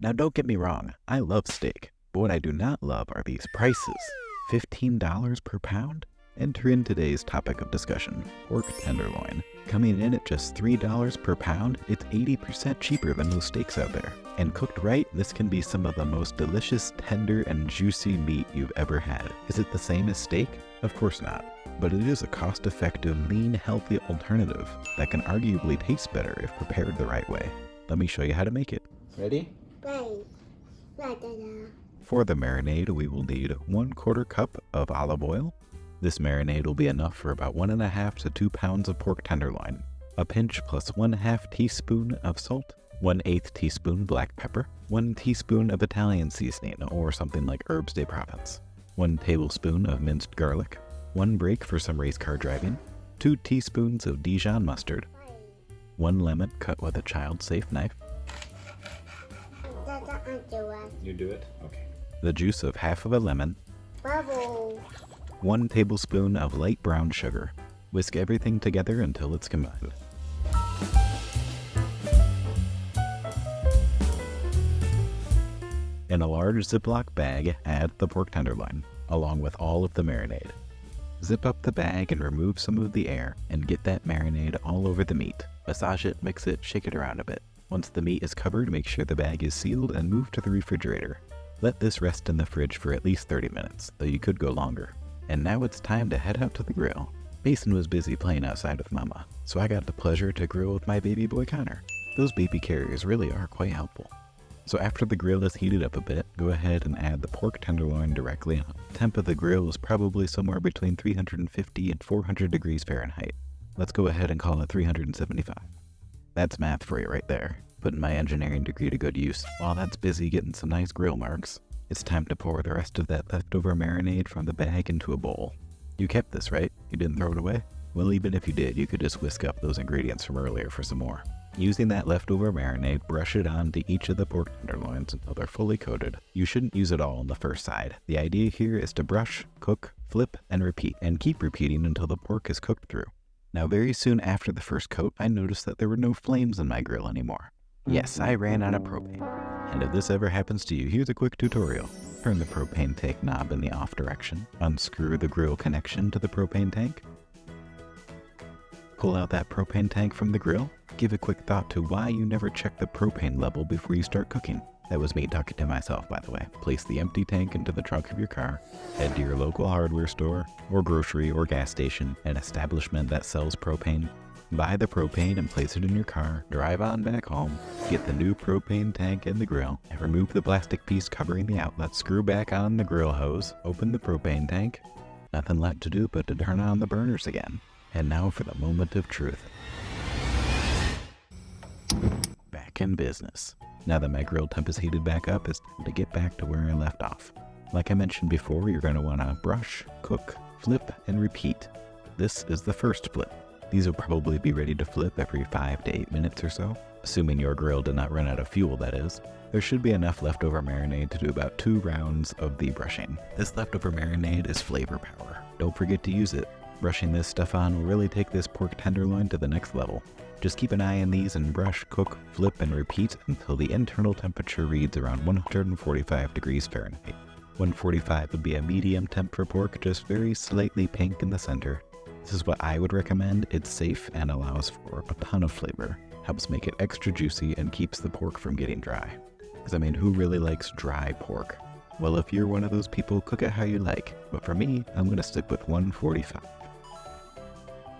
Now don't get me wrong, I love steak, but what I do not love are these prices. $15 per pound? Enter in today's topic of discussion, pork tenderloin. Coming in at just $3 per pound, it's 80% cheaper than most steaks out there. And cooked right, this can be some of the most delicious, tender, and juicy meat you've ever had. Is it the same as steak? Of course not. But it is a cost-effective, lean, healthy alternative that can arguably taste better if prepared the right way. Let me show you how to make it. Ready? For the marinade, we will need 1/4 cup of olive oil. This marinade will be enough for about 1.5 to 2 pounds of pork tenderloin. A pinch plus 1/2 teaspoon of salt, 1/8 teaspoon black pepper, 1 teaspoon of Italian seasoning or something like herbes de Provence, 1 tablespoon of minced garlic, 1 brake for some race car driving, 2 teaspoons of Dijon mustard, 1 lemon cut with a child-safe knife. You do it? Okay. The juice of half of a lemon. Bubble. 1 tablespoon of light brown sugar. Whisk everything together until it's combined. In a large Ziploc bag, add the pork tenderloin, along with all of the marinade. Zip up the bag and remove some of the air, and get that marinade all over the meat. Massage it, mix it, shake it around a bit. Once the meat is covered, make sure the bag is sealed and move to the refrigerator. Let this rest in the fridge for at least 30 minutes, though you could go longer. And now it's time to head out to the grill. Mason was busy playing outside with Mama, so I got the pleasure to grill with my baby boy Connor. Those baby carriers really are quite helpful. So after the grill is heated up a bit, go ahead and add the pork tenderloin directly on. Temp of the grill is probably somewhere between 350 and 400 degrees Fahrenheit. Let's go ahead and call it 375. That's math for you right there, putting my engineering degree to good use. While that's busy getting some nice grill marks, it's time to pour the rest of that leftover marinade from the bag into a bowl. You kept this, right? You didn't throw it away? Well, even if you did, you could just whisk up those ingredients from earlier for some more. Using that leftover marinade, brush it onto each of the pork tenderloins until they're fully coated. You shouldn't use it all on the first side. The idea here is to brush, cook, flip, and repeat, and keep repeating until the pork is cooked through. Now, very soon after the first coat, I noticed that there were no flames in my grill anymore. Yes, I ran out of propane. And if this ever happens to you, here's a quick tutorial. Turn the propane tank knob in the off direction, unscrew the grill connection to the propane tank, pull out that propane tank from the grill. Give a quick thought to why you never check the propane level before you start cooking. That was me talking to myself, by the way. Place the empty tank into the trunk of your car, head to your local hardware store, or grocery or gas station, an establishment that sells propane. Buy the propane and place it in your car, drive on back home, get the new propane tank in the grill, and remove the plastic piece covering the outlet, screw back on the grill hose, open the propane tank. Nothing left to do but to turn on the burners again. And now for the moment of truth. Back in business. Now that my grill temp is heated back up, it's time to get back to where I left off. Like I mentioned before, you're going to want to brush, cook, flip, and repeat. This is the first flip. These will probably be ready to flip every 5 to 8 minutes or so, assuming your grill did not run out of fuel, that is. There should be enough leftover marinade to do about 2 rounds of the brushing. This leftover marinade is flavor power. Don't forget to use it. Brushing this stuff on will really take this pork tenderloin to the next level. Just keep an eye on these and brush, cook, flip, and repeat until the internal temperature reads around 145 degrees Fahrenheit. 145 would be a medium temp for pork, just very slightly pink in the center. This is what I would recommend. It's safe and allows for a ton of flavor. Helps make it extra juicy and keeps the pork from getting dry. Because I mean, who really likes dry pork? Well, if you're one of those people, cook it how you like. But for me, I'm going to stick with 145.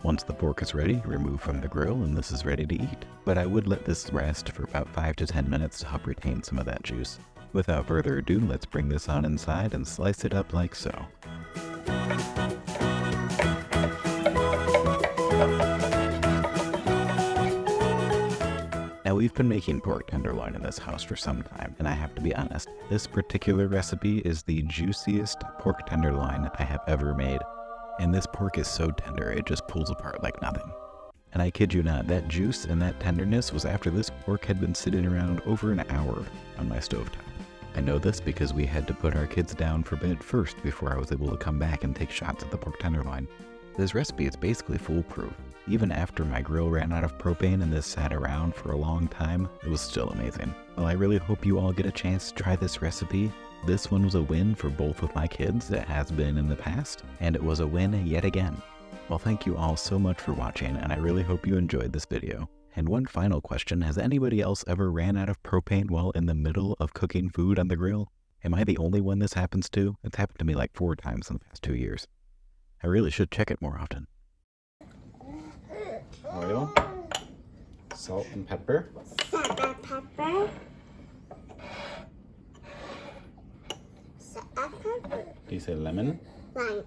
Once the pork is ready, remove from the grill and this is ready to eat. But I would let this rest for about 5 to 10 minutes to help retain some of that juice. Without further ado, let's bring this on inside and slice it up like so. Now we've been making pork tenderloin in this house for some time, and I have to be honest, this particular recipe is the juiciest pork tenderloin I have ever made. And this pork is so tender, it just pulls apart like nothing. And I kid you not, that juice and that tenderness was after this pork had been sitting around over an hour on my stovetop. I know this because we had to put our kids down for bed first before I was able to come back and take shots at the pork tenderloin. This recipe is basically foolproof. Even after my grill ran out of propane and this sat around for a long time, it was still amazing. Well, I really hope you all get a chance to try this recipe. This one was a win for both of my kids, it has been in the past, and it was a win yet again. Well, thank you all so much for watching, and I really hope you enjoyed this video. And one final question, has anybody else ever ran out of propane while in the middle of cooking food on the grill? Am I the only one this happens to? It's happened to me like 4 times in the past 2 years. I really should check it more often. Oil, salt and pepper. Salt and pepper. Salt and pepper. Do you say lemon? Lemon.